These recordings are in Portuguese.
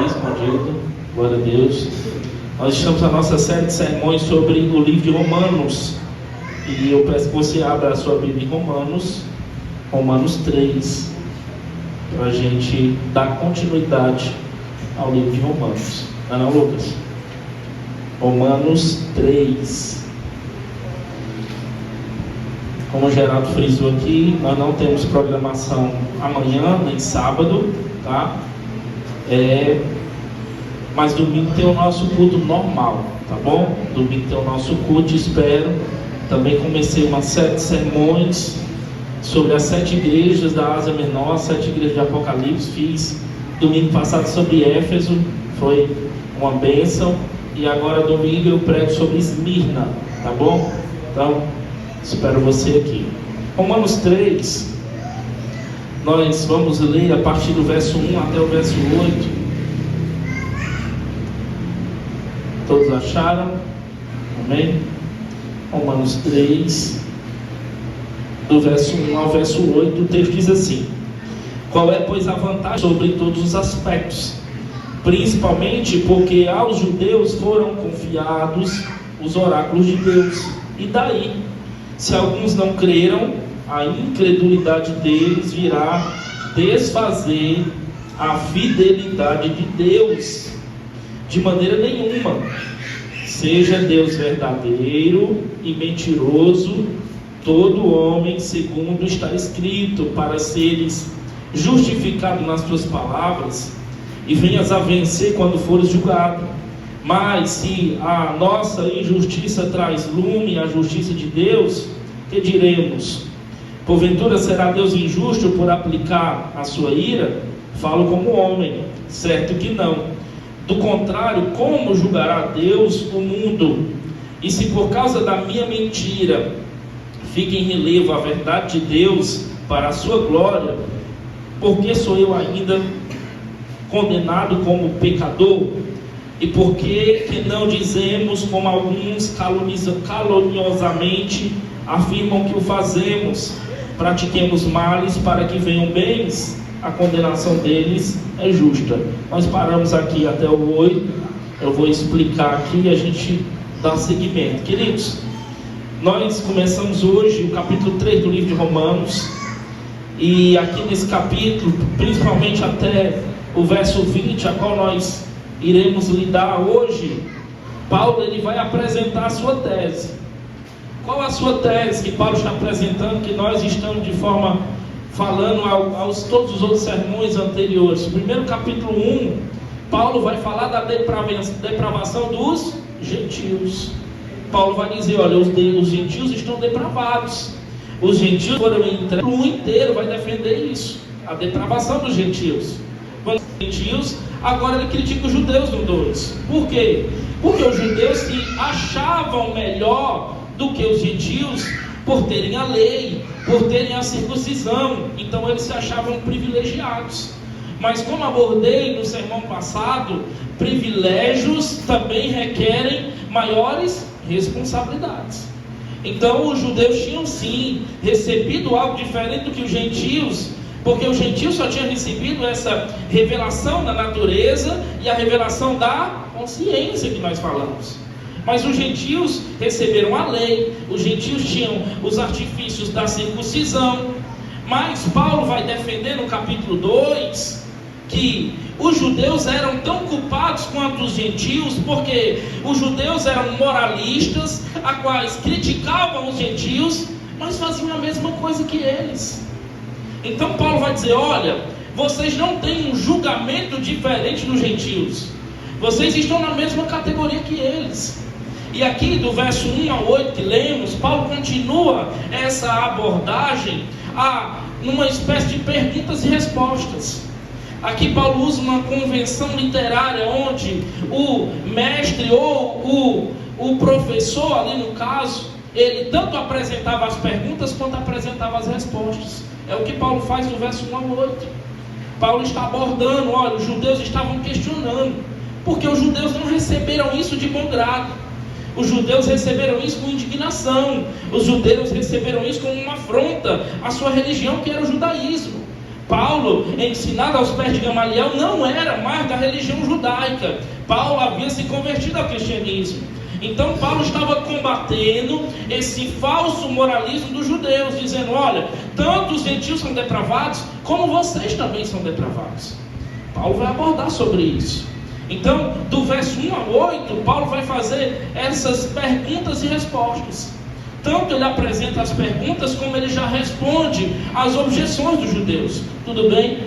escondido. Glória a Deus. Nós estamos na nossa série de sermões sobre o livro de Romanos. E eu peço que você abra a sua Bíblia em Romanos 3, para a gente dar continuidade ao livro de Romanos. Não, Lucas? Romanos 3. Como o Geraldo frisou aqui, nós não temos programação amanhã, nem sábado, tá? Mas domingo tem o nosso culto normal, tá bom? Domingo tem o nosso culto, espero. Também comecei uma série de sermões sobre as 7 igrejas da Ásia Menor, as 7 igrejas de Apocalipse. Fiz domingo passado sobre Éfeso, foi uma bênção. E agora domingo eu prego sobre Esmirna, tá bom? Então, espero você aqui. Romanos 3, nós vamos ler a partir do verso 1 até o verso 8. Todos acharam? Amém? Romanos 3, do verso 1 ao verso 8, o texto diz assim: qual é, pois, a vantagem sobre todos os aspectos? Principalmente porque aos judeus foram confiados os oráculos de Deus. E daí, se alguns não creram, a incredulidade deles virá desfazer a fidelidade de Deus. De maneira nenhuma. Seja Deus verdadeiro e mentiroso, todo homem, segundo está escrito, para seres justificado nas tuas palavras e venhas a vencer quando fores julgado. Mas se a nossa injustiça traz lume à justiça de Deus, que diremos? Porventura será Deus injusto por aplicar a sua ira? Falo como homem, certo que não. Do contrário, como julgará Deus o mundo? E se por causa da minha mentira fica em relevo a verdade de Deus para a sua glória, por que sou eu ainda condenado como pecador? E por que não dizemos, como alguns caluniosamente afirmam que o fazemos, pratiquemos males para que venham bens? A condenação deles é justa. Nós paramos aqui até o 8. Eu vou explicar aqui e a gente dá seguimento. Queridos, nós começamos hoje o capítulo 3 do livro de Romanos. E aqui nesse capítulo, principalmente até o verso 20, a qual nós iremos lidar hoje, Paulo ele vai apresentar a sua tese. Qual a sua tese que Paulo está apresentando, que nós estamos de forma falando aos todos os outros sermões anteriores? Primeiro capítulo 1, Paulo vai falar da depravação dos gentios. Paulo vai dizer, olha, os gentios estão depravados. Os gentios foram entregues. O mundo inteiro vai defender isso, a depravação dos gentios. Quando os gentios, agora ele critica os judeus no 2. Por quê? Porque os judeus se achavam melhor do que os gentios por terem a lei, por terem a circuncisão. Então eles se achavam privilegiados. Mas como abordei no sermão passado, privilégios também requerem maiores responsabilidades. Então os judeus tinham sim recebido algo diferente do que os gentios, porque os gentios só tinham recebido essa revelação da natureza e a revelação da consciência que nós falamos. Mas os gentios receberam a lei, os gentios tinham os artifícios da circuncisão. Mas Paulo vai defender no capítulo 2 que os judeus eram tão culpados quanto os gentios, porque os judeus eram moralistas, a quais criticavam os gentios, mas faziam a mesma coisa que eles. Então Paulo vai dizer, olha, vocês não têm um julgamento diferente dos gentios, vocês estão na mesma categoria que eles. E aqui do verso 1 ao 8 que lemos, Paulo continua essa abordagem numa espécie de perguntas e respostas. Aqui Paulo usa uma convenção literária onde o mestre ou o professor, ali no caso, ele tanto apresentava as perguntas quanto apresentava as respostas. É o que Paulo faz do verso 1 ao 8. Paulo está abordando, olha, os judeus estavam questionando, porque os judeus não receberam isso de bom grado. Os judeus receberam isso com indignação. Os judeus receberam isso como uma afronta à sua religião, que era o judaísmo. Paulo, ensinado aos pés de Gamaliel, não era mais da religião judaica. Paulo havia se convertido ao cristianismo. Então Paulo estava combatendo esse falso moralismo dos judeus, dizendo: olha, tanto os gentios são depravados, como vocês também são depravados. Paulo vai abordar sobre isso. Então, do verso 1 a 8, Paulo vai fazer essas perguntas e respostas. Tanto ele apresenta as perguntas, como ele já responde às objeções dos judeus. Tudo bem?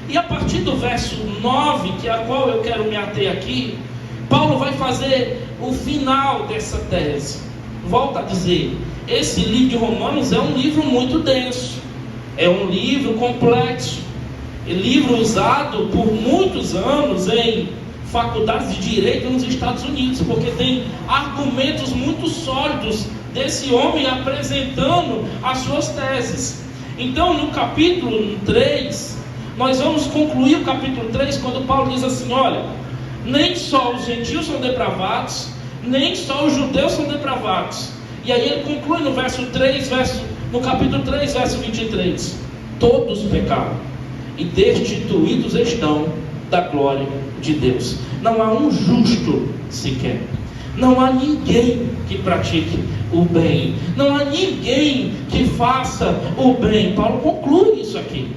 E a partir do verso 9, que é a qual eu quero me ater aqui, Paulo vai fazer o final dessa tese. Volto a dizer, esse livro de Romanos é um livro muito denso, é um livro complexo, é um livro usado por muitos anos em faculdades de direito nos Estados Unidos, porque tem argumentos muito sólidos desse homem apresentando as suas teses. Então, no capítulo 3, nós vamos concluir o capítulo 3, quando Paulo diz assim: olha, nem só os gentios são depravados, nem só os judeus são depravados. E aí ele conclui no no capítulo 3, verso 23: todos pecaram e destituídos estão da glória de Deus. Não há um justo sequer. Não há ninguém que pratique o bem. Não há ninguém que faça o bem. Paulo conclui isso aqui.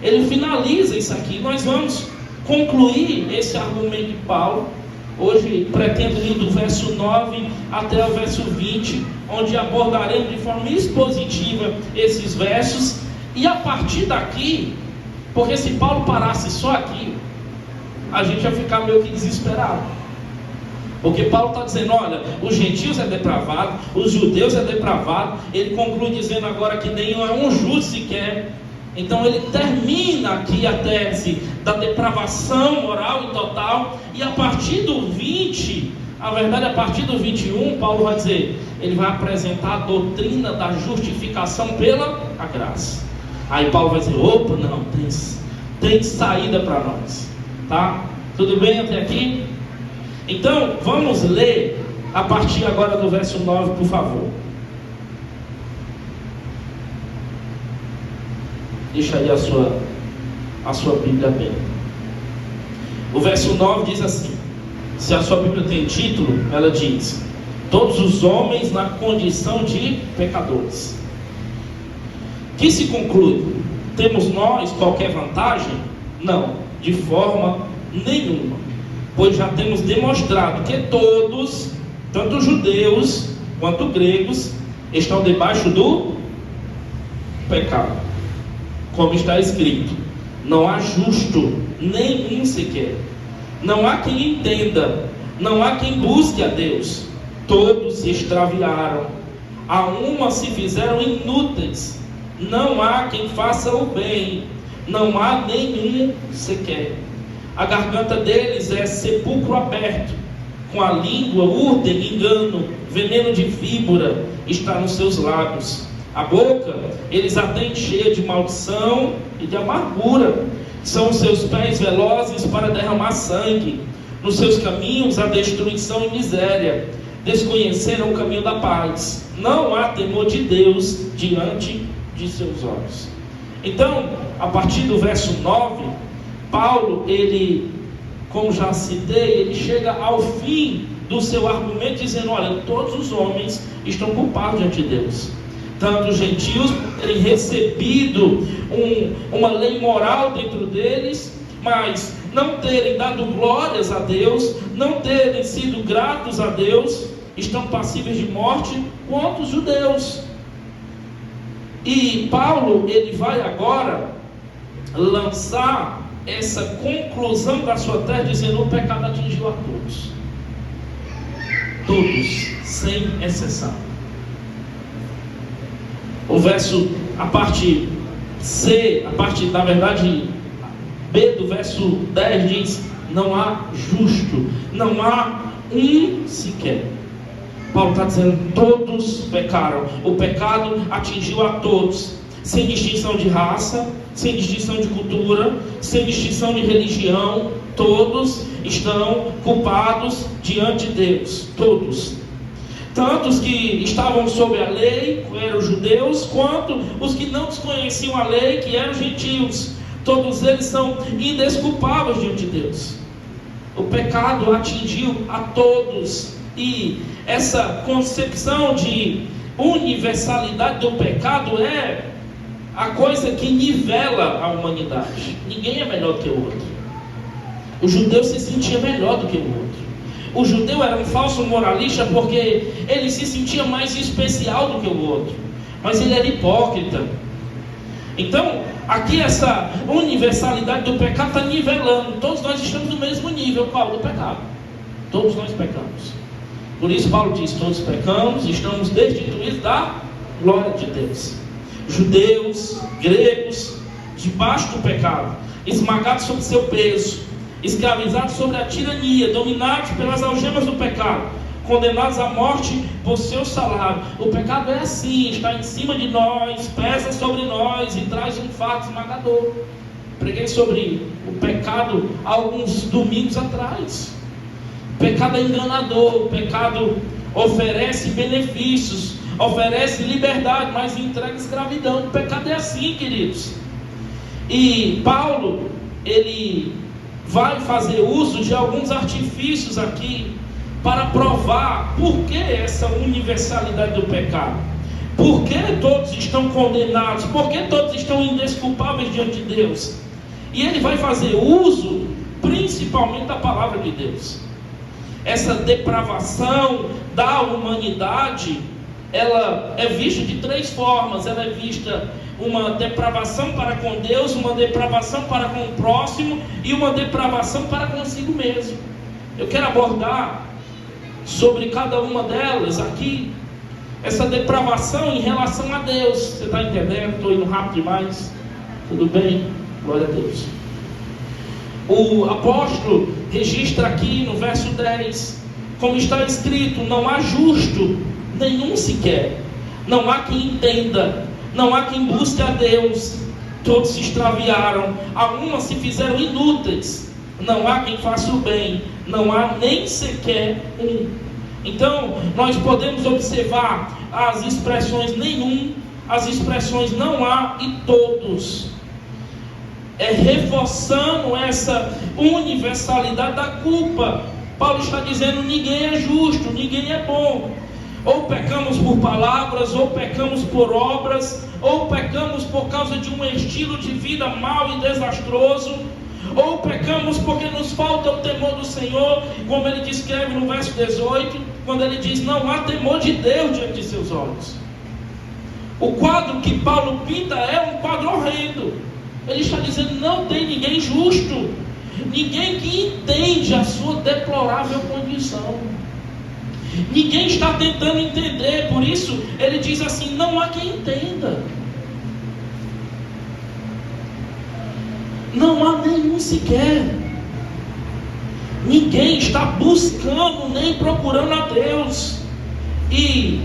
Ele finaliza isso aqui. Nós vamos concluir esse argumento de Paulo. Hoje pretendo ir do verso 9 até o verso 20, onde abordaremos de forma expositiva esses versos. E a partir daqui, porque se Paulo parasse só aqui, a gente ia ficar meio que desesperado. Porque Paulo está dizendo: olha, os gentios é depravado, os judeus é depravado. Ele conclui dizendo agora que nem é um justo sequer. Então ele termina aqui a tese da depravação moral e total. E a partir do 20, a verdade, a partir do 21, Paulo vai dizer, ele vai apresentar a doutrina da justificação pela graça. Aí Paulo vai dizer: opa, não, tem saída para nós. Tá? Tudo bem até aqui? Então, vamos ler a partir agora do verso 9, por favor. Deixa aí a sua Bíblia aberta. O verso 9 diz assim: se a sua Bíblia tem título, ela diz: todos os homens na condição de pecadores. Que se conclui? Temos nós qualquer vantagem? Não, de forma nenhuma. Pois já temos demonstrado que todos, tanto judeus quanto gregos, estão debaixo do pecado. Como está escrito: não há justo nenhum sequer. Não há quem entenda, não há quem busque a Deus. Todos se extraviaram, a uma se fizeram inúteis. Não há quem faça o bem, não há nenhum sequer. A garganta deles é sepulcro aberto, com a língua urdem engano, veneno de víbora está nos seus lábios. A boca eles a têm cheia de maldição e de amargura. São os seus pés velozes para derramar sangue. Nos seus caminhos há destruição e miséria. Desconheceram o caminho da paz. Não há temor de Deus diante de seus olhos. Então, a partir do verso 9, Paulo, ele, como já citei, ele chega ao fim do seu argumento dizendo: olha, todos os homens estão culpados diante de Deus. Tanto os gentios por terem recebido uma lei moral dentro deles, mas não terem dado glórias a Deus, não terem sido gratos a Deus, estão passíveis de morte, quanto os judeus. E Paulo, ele vai agora lançar essa conclusão da sua tese, dizendo: o pecado atingiu a todos. Todos, sem exceção. O verso, a parte C, a parte, na verdade, B do verso 10 diz: não há justo, não há um sequer. Paulo está dizendo: todos pecaram. O pecado atingiu a todos, sem distinção de raça, sem distinção de cultura, sem distinção de religião. Todos estão culpados diante de Deus. Todos. Tanto os que estavam sob a lei, que eram os judeus, quanto os que não desconheciam a lei, que eram os gentios. Todos eles são indesculpáveis diante de Deus. O pecado atingiu a todos, e essa concepção de universalidade do pecado é a coisa que nivela a humanidade. Ninguém é melhor que o outro. O judeu se sentia melhor do que o outro. O judeu era um falso moralista porque ele se sentia mais especial do que o outro, mas ele era hipócrita. Então, aqui essa universalidade do pecado está nivelando. Todos nós estamos no mesmo nível. Qual? Do pecado. Todos nós pecamos. Por isso Paulo diz: todos pecamos, estamos destituídos da glória de Deus. Judeus, gregos, debaixo do pecado, esmagados sob seu peso, escravizados sobre a tirania, dominados pelas algemas do pecado, condenados à morte por seu salário. O pecado é assim, está em cima de nós, pesa sobre nós e traz um fardo esmagador. Preguei sobre o pecado há alguns domingos atrás. O pecado é enganador, o pecado oferece benefícios, oferece liberdade, mas entrega escravidão. O pecado é assim, queridos. E Paulo, ele vai fazer uso de alguns artifícios aqui para provar por que essa universalidade do pecado, por que todos estão condenados, por que todos estão indesculpáveis diante de Deus. E ele vai fazer uso principalmente da palavra de Deus. Essa depravação da humanidade, ela é vista de três formas. Ela é vista uma depravação para com Deus, uma depravação para com o próximo e uma depravação para consigo mesmo. Eu quero abordar sobre cada uma delas aqui, essa depravação em relação a Deus. Você está entendendo? Estou indo rápido demais? Tudo bem? Glória a Deus. O apóstolo registra aqui no verso 10, como está escrito: não há justo nenhum sequer, não há quem entenda, não há quem busque a Deus, todos se extraviaram, algumas se fizeram inúteis, não há quem faça o bem, não há nem sequer um. Então nós podemos observar as expressões nenhum, as expressões não há e todos, reforçando essa universalidade da culpa. Paulo está dizendo: ninguém é justo, ninguém é bom. Ou pecamos por palavras, ou pecamos por obras, ou pecamos por causa de um estilo de vida mau e desastroso, ou pecamos porque nos falta o temor do Senhor, como ele descreve no verso 18, quando ele diz: não há temor de Deus diante de seus olhos. O quadro que Paulo pinta é um quadro horrendo. Ele está dizendo: não tem ninguém justo, ninguém que entende a sua deplorável condição. Ninguém está tentando entender. Por isso ele diz assim: não há quem entenda. Não há nenhum sequer. Ninguém está buscando nem procurando a Deus. E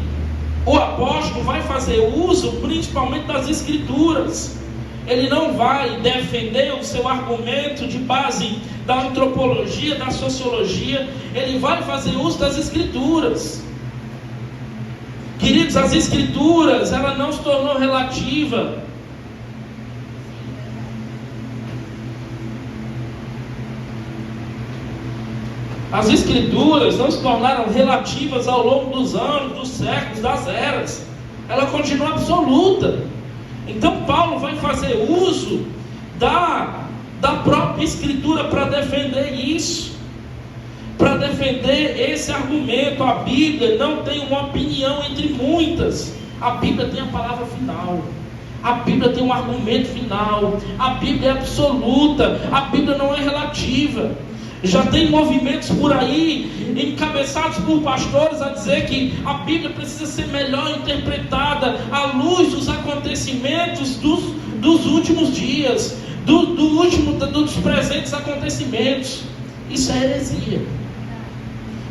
o apóstolo vai fazer uso principalmente das Escrituras. Ele não vai defender o seu argumento de base da antropologia, da sociologia. Ele vai fazer uso das Escrituras. Queridos, as Escrituras, ela não se tornou relativa. As Escrituras não se tornaram relativas ao longo dos anos, dos séculos, das eras. Ela continua absoluta. Então Paulo vai fazer uso da própria Escritura para defender isso, para defender esse argumento. A Bíblia não tem uma opinião entre muitas. A Bíblia tem a palavra final. A Bíblia tem um argumento final. A Bíblia é absoluta. A Bíblia não é relativa. Já tem movimentos por aí, encabeçados por pastores, a dizer que a Bíblia precisa ser melhor interpretada à luz dos acontecimentos dos últimos dias, dos presentes acontecimentos. Isso é heresia.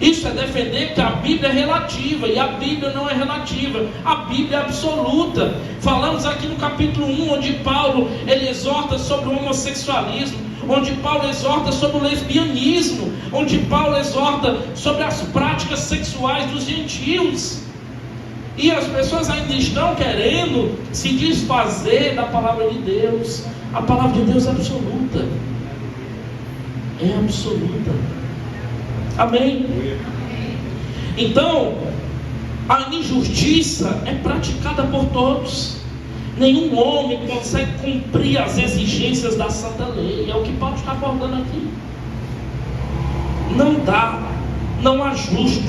Isso é defender que a Bíblia é relativa, e a Bíblia não é relativa, a Bíblia é absoluta. Falamos aqui no capítulo 1, onde Paulo ele exorta sobre o homossexualismo, onde Paulo exorta sobre o lesbianismo, onde Paulo exorta sobre as práticas sexuais dos gentios. E as pessoas ainda estão querendo se desfazer da palavra de Deus. A palavra de Deus é absoluta. É absoluta. Amém? Então, a injustiça é praticada por todos. Nenhum homem consegue cumprir as exigências da santa lei. É o que Paulo está abordando aqui. Não dá, não há justo.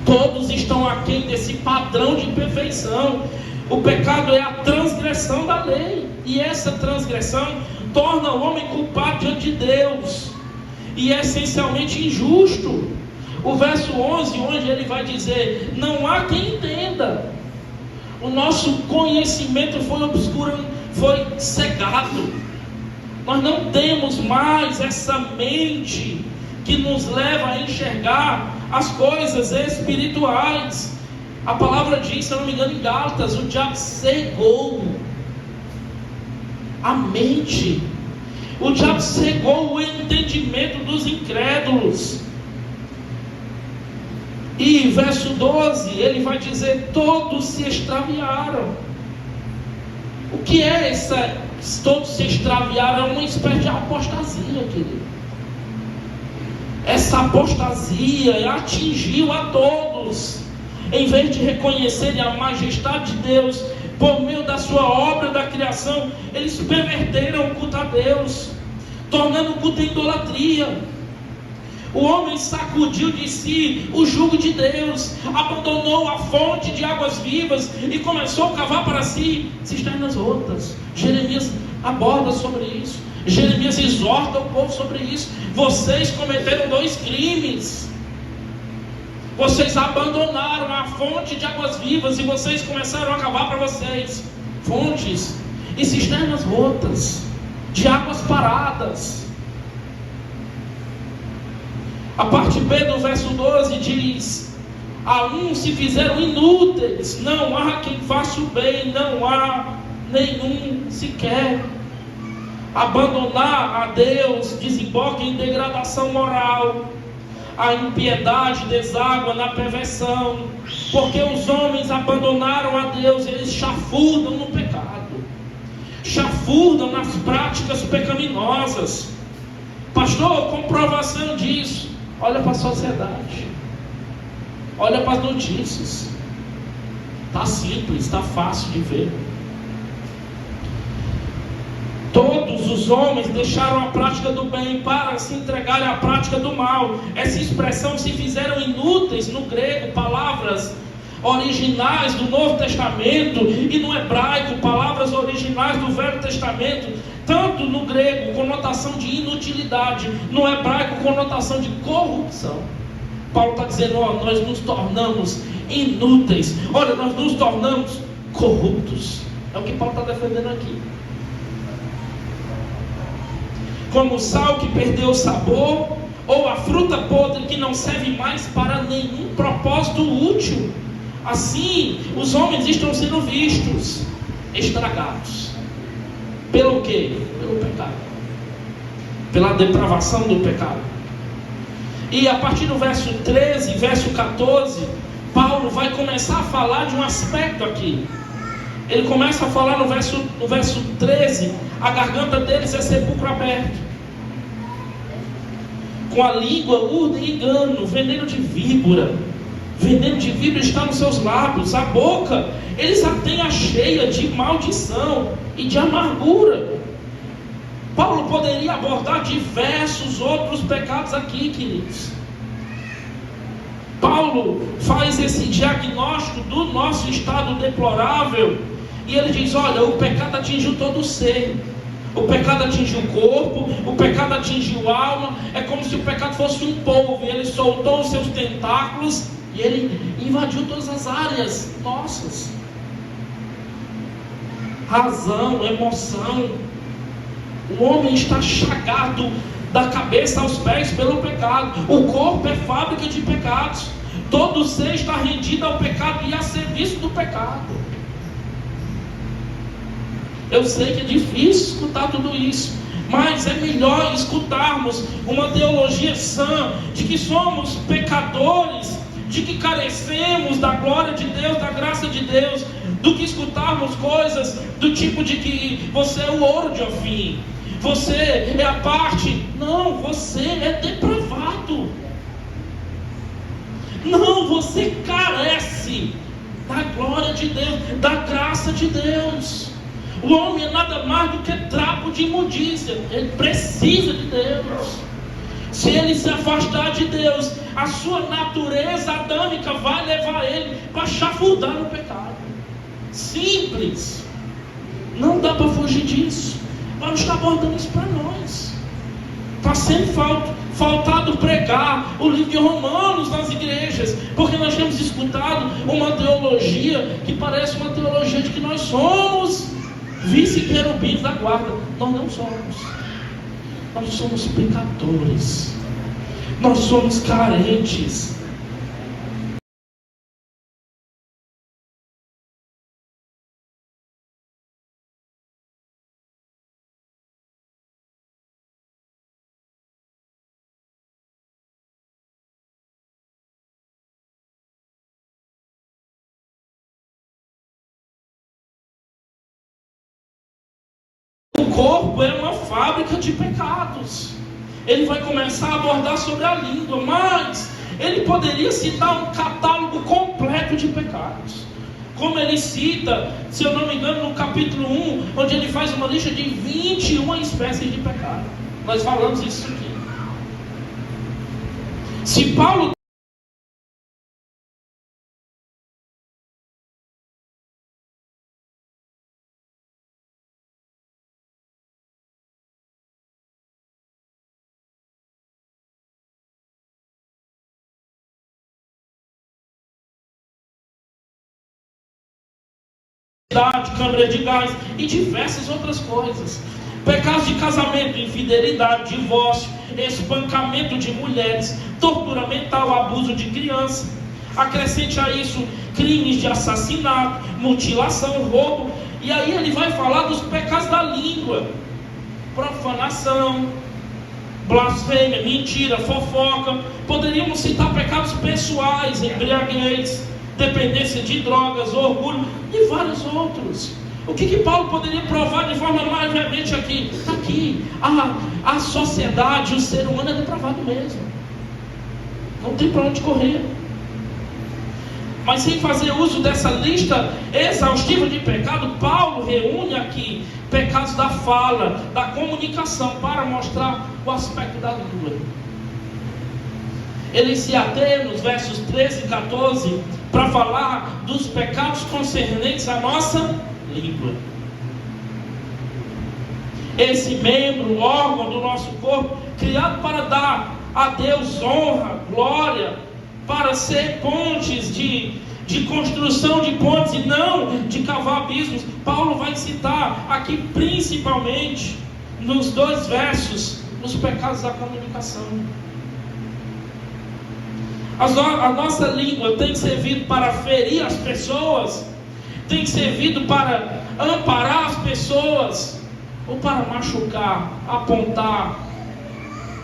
Todos estão aquém desse padrão de perfeição. O pecado é a transgressão da lei. E essa transgressão torna o homem culpado diante de Deus. E é essencialmente injusto. O verso 11, onde ele vai dizer: não há quem entenda. O nosso conhecimento foi cegado. Nós não temos mais essa mente que nos leva a enxergar as coisas espirituais. A palavra diz, se eu não me engano, em Gálatas, o diabo cegou a mente. O diabo cegou o entendimento dos incrédulos. E verso 12, ele vai dizer: todos se extraviaram. O que é essa? Todos se extraviaram, é uma espécie de apostasia, querido. Essa apostasia atingiu a todos. Em vez de reconhecerem a majestade de Deus por meio da sua obra da criação, eles perverteram o culto a Deus, tornando o culto em idolatria. O homem sacudiu de si o jugo de Deus, abandonou a fonte de águas vivas e começou a cavar para si cisternas rotas. Jeremias aborda sobre isso. Jeremias exorta o povo sobre isso. Vocês cometeram 2 crimes. Vocês abandonaram a fonte de águas vivas e vocês começaram a cavar para vocês fontes e cisternas rotas, de águas paradas. A parte B do verso 12 diz: a uns se fizeram inúteis, não há quem faça o bem, não há nenhum sequer. Abandonar a Deus desemboca em degradação moral. A impiedade deságua na perversão, porque os homens abandonaram a Deus, eles chafurdam no pecado, chafurdam nas práticas pecaminosas. Pastor, comprovação disso. Olha para a sociedade, olha para as notícias. Está simples, está fácil de ver. Todos os homens deixaram a prática do bem para se entregarem à prática do mal. Essa expressão se fizeram inúteis no grego, palavras originais do Novo Testamento, e no hebraico, palavras originais do Velho Testamento. Tanto no grego, conotação de inutilidade, no hebraico, conotação de corrupção. Paulo está dizendo: nós nos tornamos inúteis. Olha, nós nos tornamos corruptos. É o que Paulo está defendendo aqui. Como o sal que perdeu o sabor, ou a fruta podre que não serve mais para nenhum propósito útil. Assim, os homens estão sendo vistos estragados. Pelo quê? Pelo pecado. Pela depravação do pecado. E a partir do verso 13, verso 14, Paulo vai começar a falar de um aspecto aqui. Ele começa a falar no verso 13: a garganta deles é sepulcro aberto. Com a língua urdem engano, veneno de víbora. Veneno de víbora está nos seus lábios. A boca eles a têm cheia de maldição e de amargura. Paulo poderia abordar diversos outros pecados aqui, queridos. Paulo faz esse diagnóstico do nosso estado deplorável, e ele diz: olha, o pecado atingiu todo o ser. O pecado atingiu o corpo, o pecado atingiu a alma. É como se o pecado fosse um polvo, e ele soltou os seus tentáculos e ele invadiu todas as áreas nossas. Razão, emoção. O homem está chagado da cabeça aos pés pelo pecado. O corpo é fábrica de pecados. Todo ser está rendido ao pecado e a serviço do pecado. Eu sei que é difícil escutar tudo isso, mas é melhor escutarmos uma teologia sã de que somos pecadores de que carecemos da glória de Deus, da graça de Deus, do que escutarmos coisas do tipo de que você é o ouro de Ofim, você é a parte. Não, você é depravado. Não, você carece da glória de Deus, da graça de Deus. O homem é nada mais do que trapo de imundícia. Ele precisa de Deus. Se ele se afastar de Deus, a sua natureza adâmica vai levar ele para chafurdar no pecado. Simples. Não dá para fugir disso. Vamos estar abordando isso para nós. Está sendo faltado pregar o livro de Romanos nas igrejas, porque nós temos escutado uma teologia que parece uma teologia de que nós somos vice-querubins da guarda. Nós não somos. Nós somos pecadores. Nós somos carentes. O corpo é uma fábrica de pecados. Ele vai começar a abordar sobre a língua, mas ele poderia citar um catálogo completo de pecados, como ele cita, se eu não me engano, no capítulo 1, onde ele faz uma lista de 21 espécies de pecado. Nós falamos isso aqui. Se Paulo câmara de gás e diversas outras coisas, pecados de casamento, infidelidade, divórcio, espancamento de mulheres, tortura mental, abuso de criança, acrescente a isso crimes de assassinato, mutilação, roubo, e aí ele vai falar dos pecados da língua, profanação, blasfêmia, mentira, fofoca. Poderíamos citar pecados pessoais, embriaguez, dependência de drogas, orgulho e vários outros. O que Paulo poderia provar de forma mais veemente aqui? Está aqui. A sociedade, o ser humano é depravado mesmo. Não tem para onde correr. Mas sem fazer uso dessa lista exaustiva de pecado, Paulo reúne aqui pecados da fala, da comunicação, para mostrar o aspecto da língua. Ele se atém nos versos 13 e 14 para falar dos pecados concernentes à nossa língua. Esse membro, órgão do nosso corpo, criado para dar a Deus honra, glória, para ser pontes de construção de pontes e não de cavar abismos. Paulo vai citar aqui principalmente nos 2 versos os pecados da comunicação. A nossa língua tem servido para ferir as pessoas, tem servido para amparar as pessoas, ou para machucar, apontar.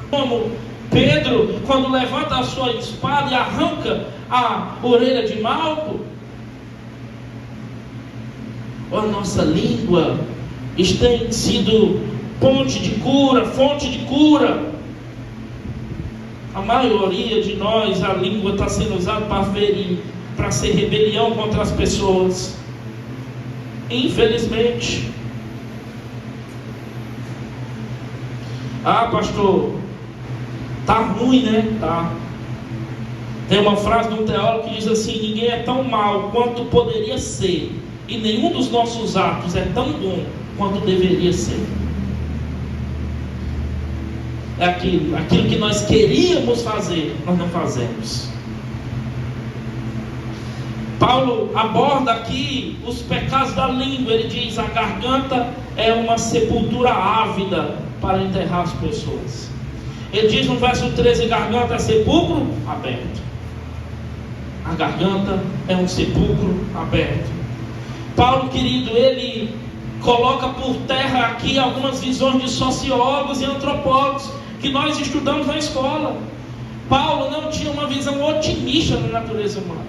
Como Pedro, quando levanta a sua espada e arranca a orelha de Malco. A nossa língua tem sido ponte de cura, fonte de cura. A maioria de nós, a língua está sendo usada para ferir, para ser rebelião contra as pessoas. Infelizmente. Ah, pastor, tá ruim, né? Tá. Tem uma frase de um teólogo que diz assim: ninguém é tão mal quanto poderia ser, e nenhum dos nossos atos é tão bom quanto deveria ser. É aquilo que nós queríamos fazer, nós não fazemos. Paulo aborda aqui os pecados da língua. Ele diz: a garganta é uma sepultura ávida para enterrar as pessoas. Ele diz no verso 13: garganta é sepulcro aberto. A garganta é um sepulcro aberto. Paulo, querido, ele coloca por terra aqui algumas visões de sociólogos e antropólogos que nós estudamos na escola. Paulo não tinha uma uma visão otimista da natureza humana.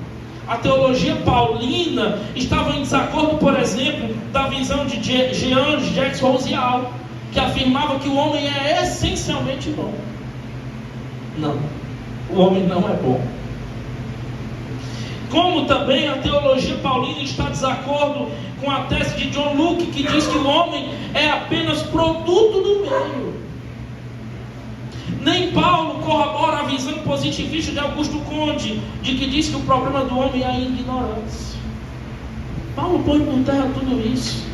A teologia paulina estava em desacordo, por exemplo, da visão de Jean Jacques Rousseau, que afirmava que o homem é essencialmente bom. Não, o homem não é bom. Como também a teologia paulina está em desacordo com a tese de John Locke, que diz que o homem é apenas produto do meio. Nem Paulo corrobora a visão positivista de Augusto Conde, de que diz que o problema do homem é a ignorância. Paulo põe por terra tudo isso.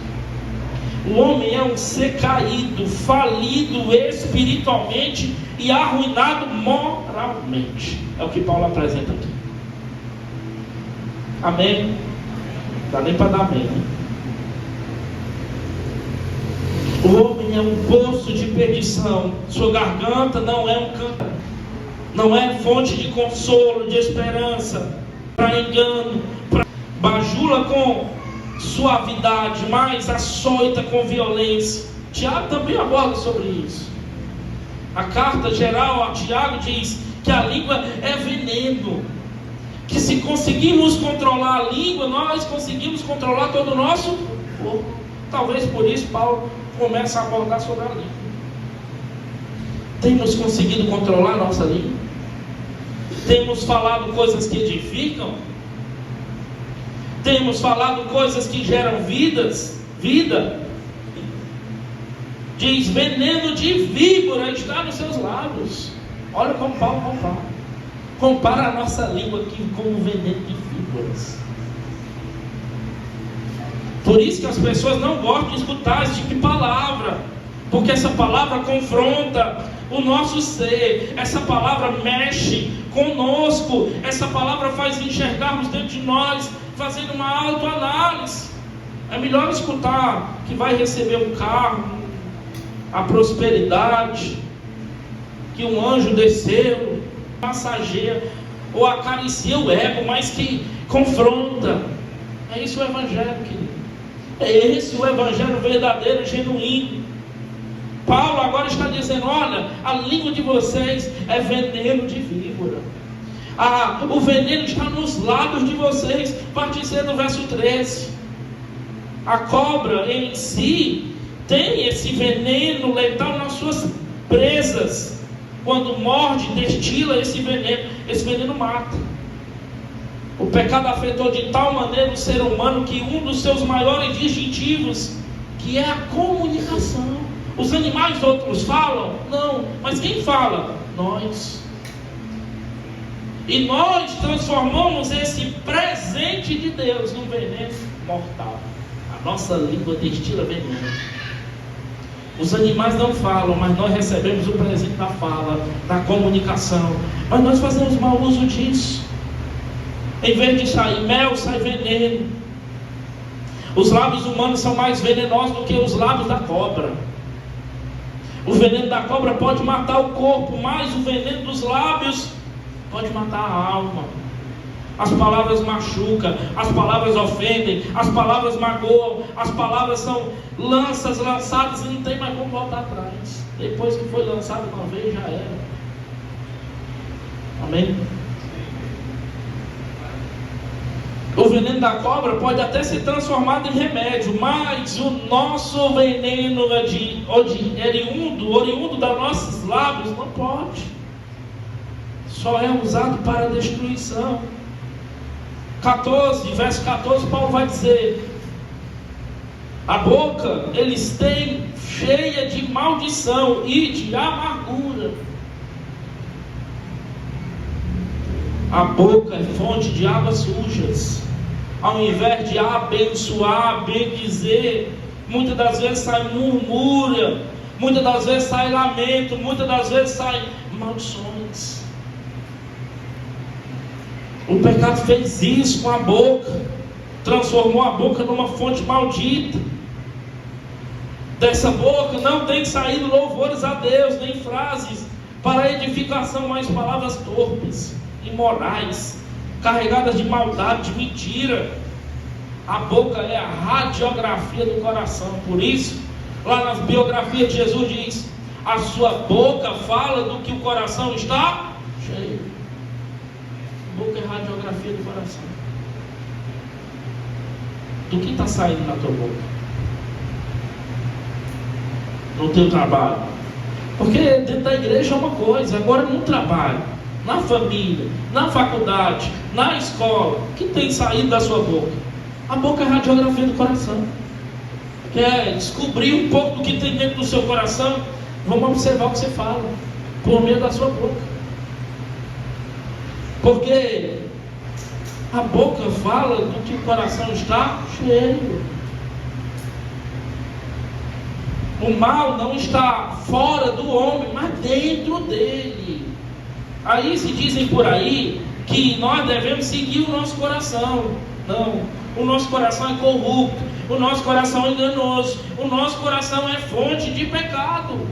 O homem é um ser caído, falido espiritualmente e arruinado moralmente. É o que Paulo apresenta aqui. Amém? Não dá nem para dar amém, né? O homem é um poço de perdição. Sua garganta não é um canto, não é fonte de consolo, de esperança, para engano, bajula com suavidade, mas açoita com violência. Tiago também aborda sobre isso. A carta geral a Tiago diz que a língua é veneno, que se conseguirmos controlar a língua, nós conseguimos controlar todo o nosso corpo. Talvez por isso Paulo começa a abordar sobre a língua. Temos conseguido controlar a nossa língua? Temos falado coisas que edificam? Temos falado coisas que geram vida? Diz, veneno de víbora está nos seus lábios. Olha como Paulo compara a nossa língua aqui com um veneno de víboras. Por isso que as pessoas não gostam de escutar esse tipo de palavra, porque essa palavra confronta o nosso ser, essa palavra mexe conosco, essa palavra faz enxergarmos dentro de nós, fazendo uma autoanálise. É melhor escutar que vai receber um carro, a prosperidade, que um anjo desceu, massageia ou acaricia o ego, mas que confronta. É isso o evangelho, querido. É esse o evangelho verdadeiro, genuíno. Paulo agora está dizendo, olha, a língua de vocês é veneno de víbora. O veneno está nos lábios de vocês. Vai dizer no verso 13. A cobra em si tem esse veneno letal nas suas presas. Quando morde, destila esse veneno mata. O pecado afetou de tal maneira o ser humano que um dos seus maiores distintivos, que é a comunicação. Os animais outros falam? Não. Mas quem fala? Nós. E nós transformamos esse presente de Deus num veneno mortal. A nossa língua destila veneno. Os animais não falam, mas nós recebemos o presente da fala, da comunicação. Mas nós fazemos mau uso disso. Em vez de sair mel, sai veneno. Os lábios humanos são mais venenosos do que os lábios da cobra. O veneno da cobra pode matar o corpo, mas o veneno dos lábios pode matar a alma. As palavras machucam, as palavras ofendem, as palavras magoam, as palavras são lanças lançadas e não tem mais como voltar atrás. Depois que foi lançado uma vez, já era. Amém? O veneno da cobra pode até ser transformado em remédio, mas o nosso veneno oriundo dos nossos lábios não pode. Só é usado para destruição. 14, verso 14, Paulo vai dizer: a boca eles têm cheia de maldição e de amargura. A boca é fonte de águas sujas. Ao invés de abençoar, bendizer, muitas das vezes sai murmúria, muitas das vezes sai lamento, muitas das vezes sai maldições. O pecado fez isso com a boca, transformou a boca numa fonte maldita. Dessa boca não tem saído louvores a Deus, nem frases para edificação, mas palavras torpes, imorais, carregadas de maldade, de mentira. A boca é a radiografia do coração. Por isso, lá nas biografias de Jesus diz: a sua boca fala do que o coração está cheio. boca é a radiografia do coração. Do que está saindo na tua boca? No teu trabalho. Porque dentro da igreja é uma coisa, agora no trabalho, na família, na faculdade, na escola, o que tem saído da sua boca? A boca é a radiografia do coração. Quer descobrir um pouco do que tem dentro do seu coração? Vamos observar o que você fala, por meio da sua boca. Porque a boca fala do que o coração está cheio. O mal não está fora do homem, mas dentro dele. Aí se dizem por aí que nós devemos seguir o nosso coração. Não, o nosso coração é corrupto, o nosso coração é enganoso, o nosso coração é fonte de pecado.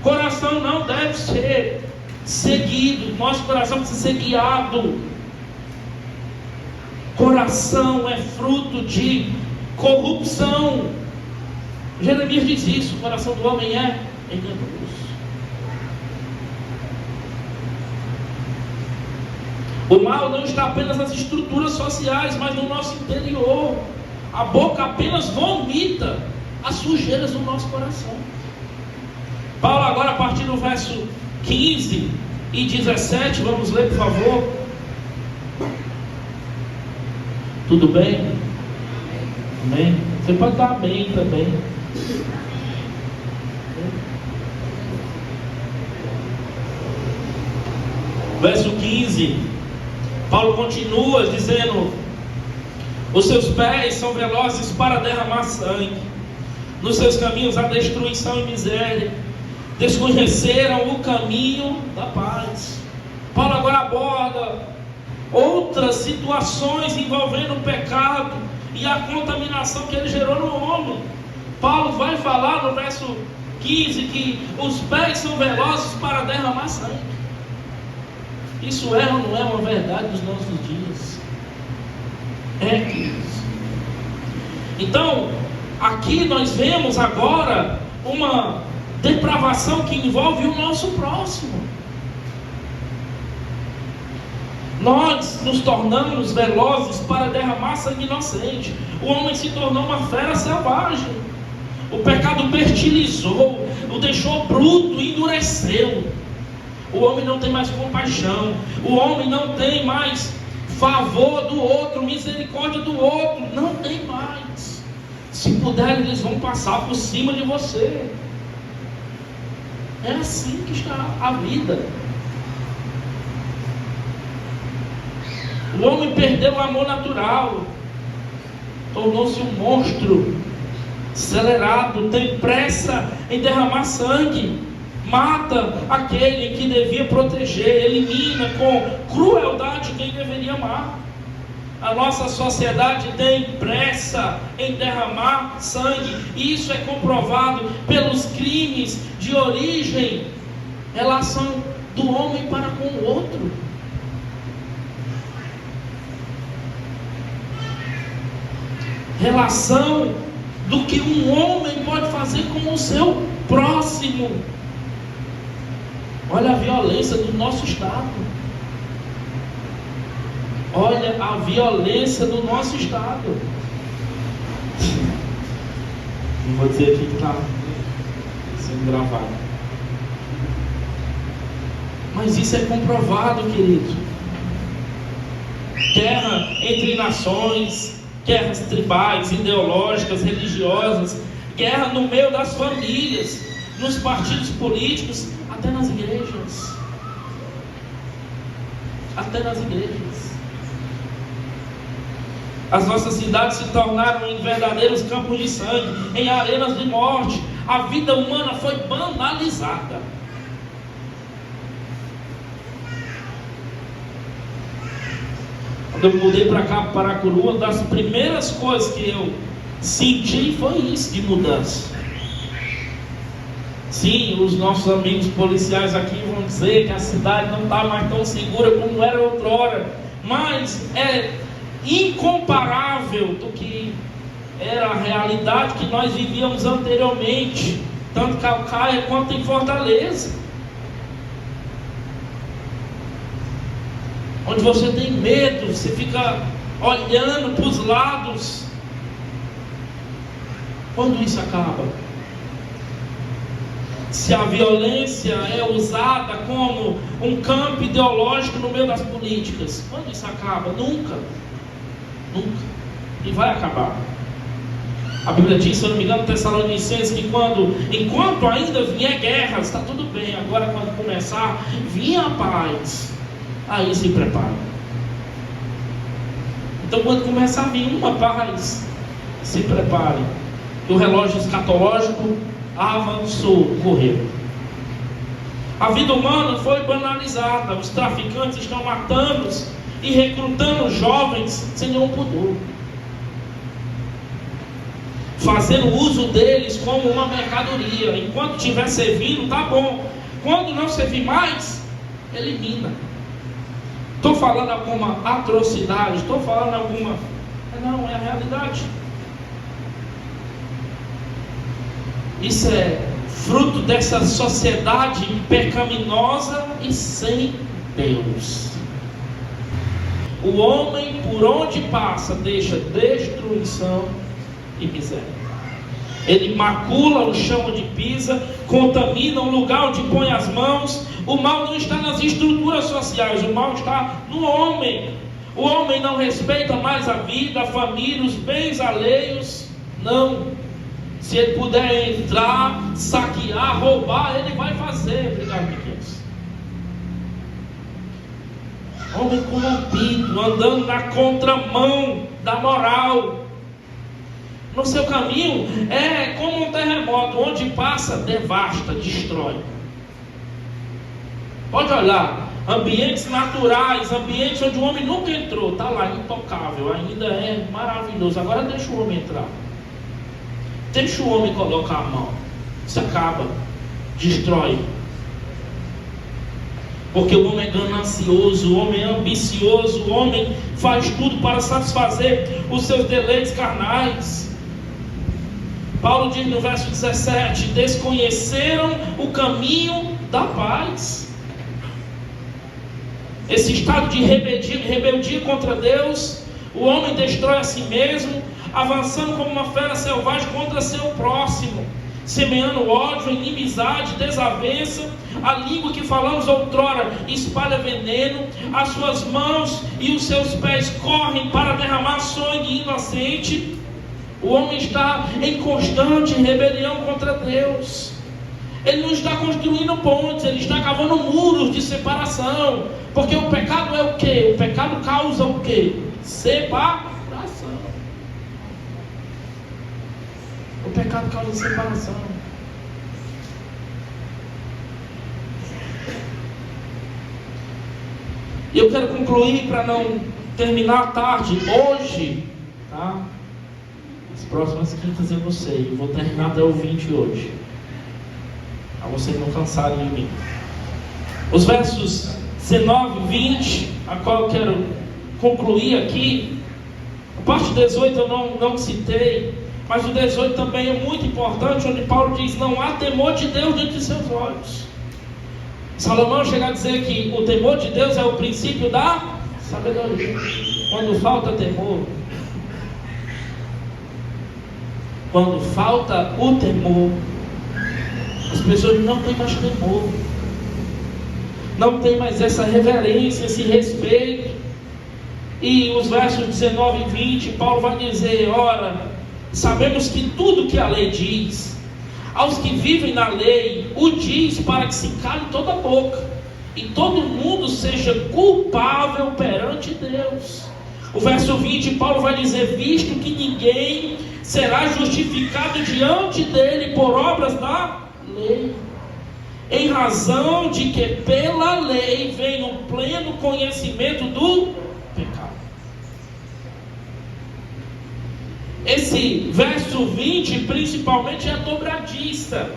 Coração não deve ser seguido, nosso coração precisa ser guiado. Coração é fruto de corrupção. Jeremias diz isso: o coração do homem é enganoso. O mal não está apenas nas estruturas sociais, mas no nosso interior. A boca apenas vomita as sujeiras do nosso coração. Paulo agora, a partir do verso 15 e 17, vamos ler, por favor. Tudo bem? Amém? Você pode dar amém também. Verso 15, Paulo continua dizendo: os seus pés são velozes para derramar sangue, nos seus caminhos há destruição e miséria, desconheceram o caminho da paz. Paulo agora aborda outras situações envolvendo o pecado e a contaminação que ele gerou no homem. Paulo vai falar no verso 15 que os pés são velozes para derramar sangue. Isso é ou não é uma verdade dos nossos dias? É, queridos. Então, aqui nós vemos agora uma depravação que envolve o nosso próximo. Nós nos tornamos velozes para derramar sangue inocente. O homem se tornou uma fera selvagem. O pecado fertilizou, o deixou bruto, endureceu. O homem não tem mais compaixão. O homem não tem mais favor do outro, misericórdia do outro. Não tem mais. Se puderem, eles vão passar por cima de você. É assim que está a vida. O homem perdeu o amor natural, tornou-se um monstro acelerado, tem pressa em derramar sangue, mata aquele que devia proteger, elimina com crueldade quem deveria amar. A nossa sociedade tem pressa em derramar sangue, e isso é comprovado pelos crimes de origem, relação do homem para com o outro. Relação do que um homem pode fazer com o seu próximo. Olha a violência do nosso Estado. Olha a violência do nosso Estado. Não vou dizer aqui que está sendo gravado. Mas isso é comprovado, querido. Guerra entre nações, guerras tribais, ideológicas, religiosas, guerra no meio das famílias, nos partidos políticos, até nas igrejas. Até nas igrejas. As nossas cidades se tornaram em verdadeiros campos de sangue, em arenas de morte. A vida humana foi banalizada. Quando eu mudei para cá, para Paracuru, uma das primeiras coisas que eu senti foi isso, de mudança. Sim, os nossos amigos policiais aqui vão dizer que a cidade não está mais tão segura como era outrora, mas é incomparável do que era a realidade que nós vivíamos anteriormente, tanto em Calcaia quanto em Fortaleza. onde você tem medo, você fica olhando para os lados. Quando isso acaba? Se a violência é usada como um campo ideológico no meio das políticas, quando isso acaba? Nunca. Nunca. E vai acabar. A Bíblia diz, se eu não me engano, Tessalonicenses, que enquanto ainda vier guerras, está tudo bem. Agora, quando começar, vir a paz, aí se prepara. Então, quando começar a vir uma paz, se prepare. O relógio escatológico avançou, correu. A vida humana foi banalizada. Os traficantes estão matando e recrutando jovens sem nenhum pudor, fazendo uso deles como uma mercadoria. Enquanto estiver servindo, tá bom. Quando não servir mais, elimina. Estou falando alguma atrocidade? Estou falando alguma... Não, é a realidade. Isso é fruto dessa sociedade pecaminosa e sem Deus. O homem, por onde passa, deixa destruição e miséria. Ele macula o chão onde pisa, contamina o lugar onde põe as mãos. O mal não está nas estruturas sociais, o mal está no homem. O homem não respeita mais a vida, a família, os bens alheios. Não. Se ele puder entrar, saquear, roubar, ele vai fazer. Obrigado, pequenos. Homem corrompido, andando na contramão da moral. No seu caminho é como um terremoto, onde passa, devasta, destrói. Pode olhar, ambientes naturais, ambientes onde o homem nunca entrou, está lá intocável, ainda é maravilhoso. Agora deixa o homem entrar. Deixa o homem colocar a mão. Isso acaba, destrói. Porque o homem é ganancioso, o homem é ambicioso, o homem faz tudo para satisfazer os seus deleites carnais. Paulo diz no verso 17: desconheceram o caminho da paz. Esse estado de rebeldia contra Deus, o homem destrói a si mesmo, avançando como uma fera selvagem contra seu próximo, semeando ódio, inimizade, desavença. A língua que falamos outrora espalha veneno, as suas mãos e os seus pés correm para derramar sangue inocente. O homem está em constante rebelião contra Deus. Ele não está construindo pontes, ele está cavando muros de separação. Porque o pecado é o quê? O pecado causa o quê? Separação. O pecado causa separação. E eu quero concluir para não terminar tarde. Hoje, tá? As próximas quintas eu não sei. Eu vou terminar até o 20 hoje, para vocês não cansarem de mim. Os versos 19 e 20, a qual eu quero concluir aqui. A parte 18 eu não citei, mas o 18 também é muito importante, onde Paulo diz: não há temor de Deus diante de seus olhos. Salomão chega a dizer que o temor de Deus é o princípio da sabedoria. Quando falta temor, quando falta o temor, as pessoas não têm mais temor, não tem mais essa reverência, esse respeito. E os versos 19 e 20, Paulo vai dizer: ora, sabemos que tudo que a lei diz, aos que vivem na lei, o diz para que se cale toda a boca, e todo mundo seja culpável perante Deus. O verso 20, Paulo vai dizer: visto que ninguém será justificado diante dele por obras da lei, em razão de que pela lei vem o pleno conhecimento do pecado. Esse verso 20 principalmente é a dobradiça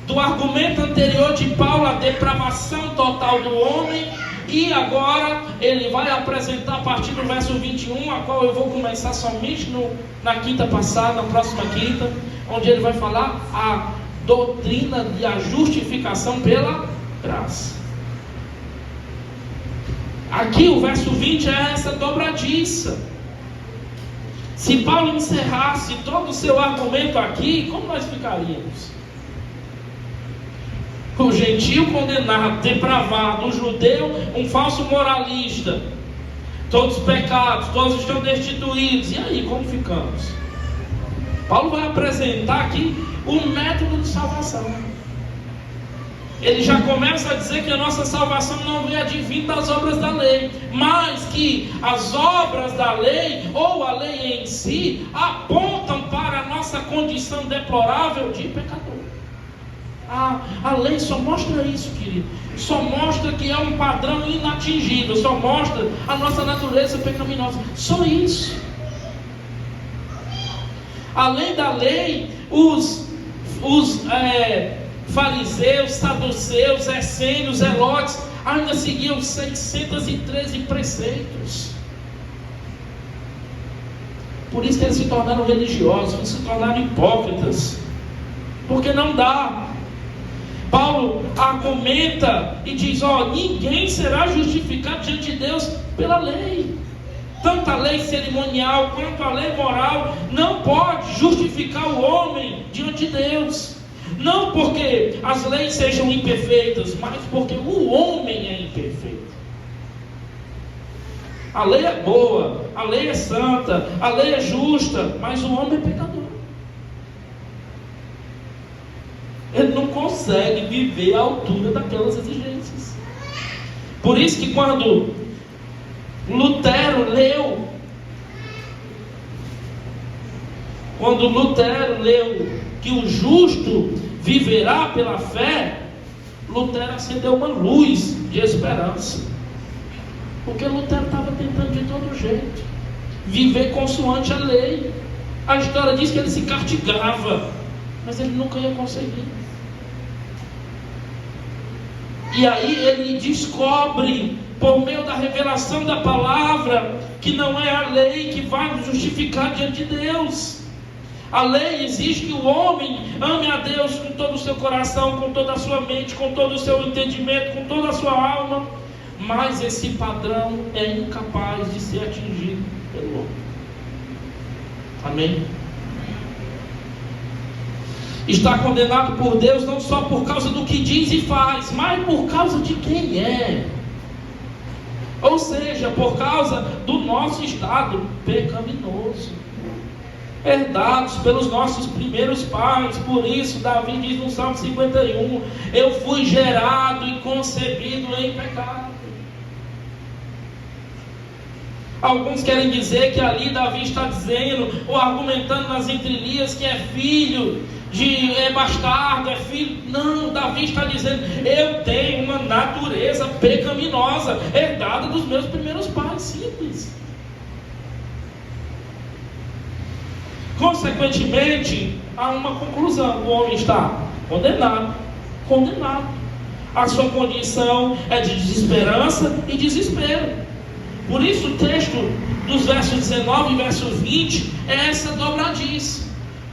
do argumento anterior de Paulo, a depravação total do homem. E agora ele vai apresentar a partir do verso 21, a qual eu vou começar somente na quinta passada, na próxima quinta, onde ele vai falar a doutrina da justificação pela graça. Aqui o verso 20 é essa dobradiça. Se Paulo encerrasse todo o seu argumento aqui, como nós ficaríamos? O gentio condenado, depravado, o judeu um falso moralista, todos pecados, todos estão destituídos. E aí, como ficamos? Paulo vai apresentar aqui o método de salvação. Ele já começa a dizer que a nossa salvação não vem advindo das obras da lei, mas que as obras da lei, ou a lei em si, apontam para a nossa condição deplorável de pecador. A lei só mostra isso, querido. Só mostra que é um padrão inatingível. Só mostra a nossa natureza pecaminosa. Só isso. Além da lei, os fariseus, saduceus, essênios, zelotes ainda seguiam 613 preceitos. Por isso que eles se tornaram religiosos, eles se tornaram hipócritas. Porque não dá. Paulo argumenta e diz: ninguém será justificado diante de Deus pela lei. Tanto a lei cerimonial quanto a lei moral não pode justificar o homem diante de Deus. Não porque as leis sejam imperfeitas, mas porque o homem é imperfeito. A lei é boa, a lei é santa, a lei é justa, mas o homem é pecador. Ele não consegue viver à altura daquelas exigências. Por isso que quando Lutero leu que o justo viverá pela fé, Lutero acendeu uma luz de esperança. Porque Lutero estava tentando de todo jeito viver consoante a lei. A história diz que ele se castigava, mas ele nunca ia conseguir. E aí ele descobre, por meio da revelação da palavra, que não é a lei que vai nos justificar diante de Deus. A lei exige que o homem ame a Deus com todo o seu coração, com toda a sua mente, com todo o seu entendimento, com toda a sua alma. Mas esse padrão é incapaz de ser atingido pelo homem. Amém? Está condenado por Deus não só por causa do que diz e faz, mas por causa de quem é. Ou seja, por causa do nosso estado pecaminoso, herdados pelos nossos primeiros pais. Por isso Davi diz no Salmo 51: eu fui gerado e concebido em pecado. Alguns querem dizer que ali Davi está dizendo, ou argumentando nas entrelinhas, que é filho é bastardo, é filho. Não, Davi está dizendo: eu tenho uma natureza pecaminosa, herdada dos meus primeiros pais. Simples. Consequentemente, há uma conclusão: o homem está condenado. A sua condição é de desesperança e desespero. Por isso o texto dos versos 19 e verso 20 é essa dobradiça.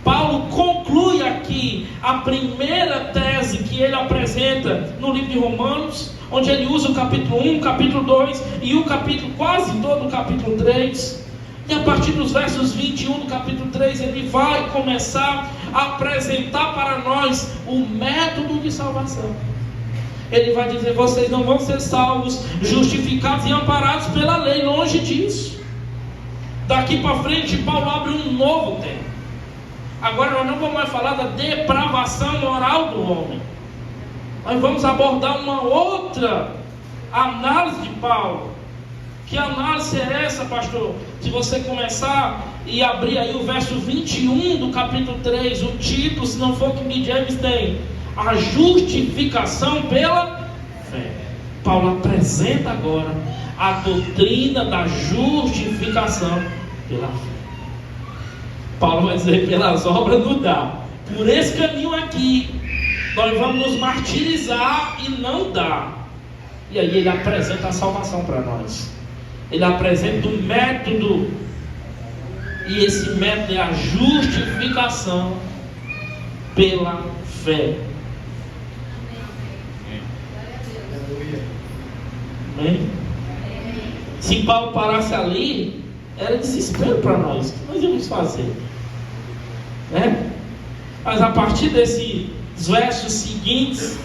Paulo conclui aqui a primeira tese que ele apresenta no livro de Romanos, onde ele usa o capítulo 1, o capítulo 2 e o capítulo, quase todo o capítulo 3. E a partir dos versos 21 do capítulo 3, ele vai começar a apresentar para nós o método de salvação. Ele vai dizer: vocês não vão ser salvos, justificados e amparados pela lei, longe disso. Daqui para frente, Paulo abre um novo tema. Agora nós não vamos mais falar da depravação moral do homem. Nós vamos abordar uma outra análise de Paulo. Que análise é essa, pastor? Se você começar e abrir aí o verso 21 do capítulo 3, o título, se não for que King James tem: a justificação pela fé. Paulo apresenta agora a doutrina da justificação pela fé. Paulo vai dizer: pelas obras não dá. Por esse caminho aqui, nós vamos nos martirizar e não dá. E aí ele apresenta a salvação para nós. Ele apresenta um método. E esse método é a justificação pela fé. Amém? Se Paulo parasse ali, era desespero para nós. O que nós íamos fazer? Né? Mas a partir desses versos seguintes,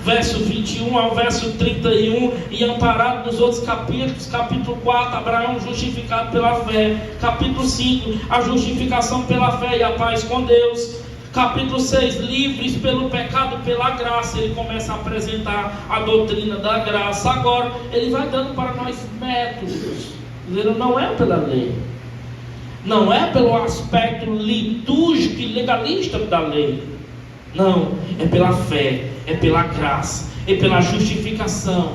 verso 21 ao verso 31, e amparado nos outros capítulos, capítulo 4, Abraão justificado pela fé, capítulo 5, a justificação pela fé e a paz com Deus, capítulo 6, livres pelo pecado pela graça. Ele começa a apresentar a doutrina da graça. Agora ele vai dando para nós métodos, dizendo: não é pela lei, não é pelo aspecto litúrgico e legalista da lei, não, é pela fé, é pela graça, é pela justificação.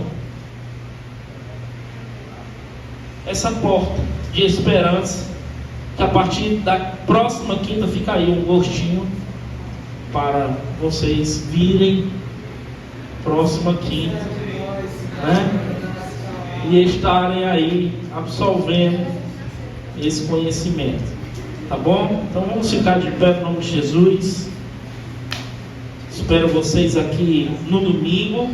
Essa porta de esperança, que a partir da próxima quinta fica aí um gostinho para vocês virem próxima quinta, né? E estarem aí absorvendo esse conhecimento, tá bom? Então vamos ficar de pé no nome de Jesus. Espero vocês aqui no domingo.